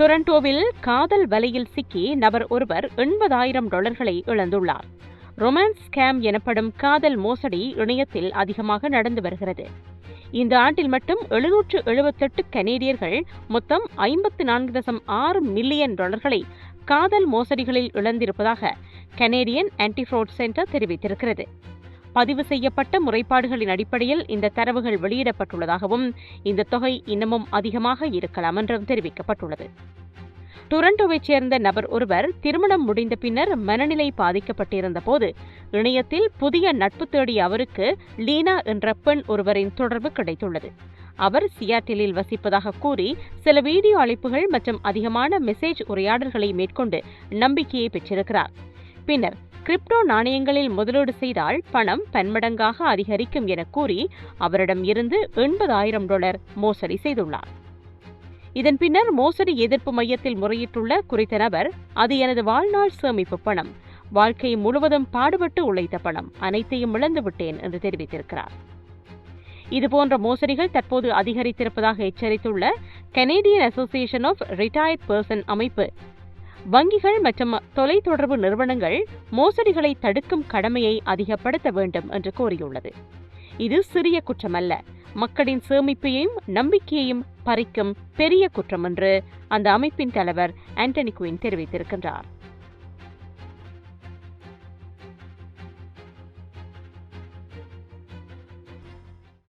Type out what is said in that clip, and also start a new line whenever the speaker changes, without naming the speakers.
டொரண்டோவில் காதல் வலையில் சிக்கி நபர் ஒருவர் $80,000 இழந்துள்ளார். ரொமான்ஸ் ஸ்கேம் எனப்படும் காதல் மோசடி இணையத்தில் அதிகமாக நடந்து வருகிறது. இந்த ஆண்டில் மட்டும் 778 கனேடியர்கள் மொத்தம் $54.6 மில்லியன் காதல் மோசடிகளில் இழந்திருப்பதாக கனேடியன் ஆன்டி-ஃப்ராட் சென்டர் தெரிவித்திருக்கிறது. பதிவு செய்யப்பட்ட முறைப்பாடுகளின் அடிப்படையில் இந்த தரவுகள் வெளியிடப்பட்டுள்ளதாகவும் இந்த தொகை இன்னமும் அதிகமாக இருக்கலாம் என்றும் தெரிவிக்கப்பட்டுள்ளது. டொரண்டோவைச் சேர்ந்த நபர் ஒருவர் திருமணம் முடிந்த பின்னர் மனநிலை பாதிக்கப்பட்டிருந்த போது இணையத்தில் புதிய நட்பு தேடிய அவருக்கு லீனா என்ற பெண் ஒருவரின் தொடர்பு கிடைத்துள்ளது. அவர் சியாட்டிலில் வசிப்பதாக கூறி சில வீடியோ அழைப்புகள் மற்றும் அதிகமான மெசேஜ் உரையாடல்களை மேற்கொண்டு நம்பிக்கையை பெற்றிருக்கிறார். பின்னர் கிரிப்டோ நாணயங்களில் முதலீடு செய்தால் பணம் பன்மடங்காக அதிகரிக்கும் என கூறி அவரிடம் இருந்து $80,000 மோசடி செய்துள்ளார். இதன் பின்னர் மோசடி எதிர்ப்பு மையத்தில் முறையிட்டுள்ள குறித்த நபர், அது எனது வாழ்நாள் சேமிப்பு பணம், வாழ்க்கை முழுவதும் பாடுபட்டு உழைத்த பணம், அனைத்தையும் இழந்துவிட்டேன் என்று தெரிவித்திருக்கிறார். இதுபோன்ற மோசடிகள் தற்போது அதிகரித்திருப்பதாக எச்சரித்துள்ள Canadian association of retired person அமைப்பு, வங்கிகள் மற்றும் தொலைத்தொடர்பு நிறுவனங்கள் மோசடிகளை தடுக்கும் கடமையை அதிகப்படுத்த வேண்டும் என்று கோரியுள்ளது. இது சிறிய குற்றமல்ல, மக்களின் சேமிப்பையும் நம்பிக்கையையும் பறிக்கும் பெரிய குற்றம் என்று அந்த அமைப்பின் தலைவர் ஆண்டனி குயின் தெரிவித்திருக்கின்றார்.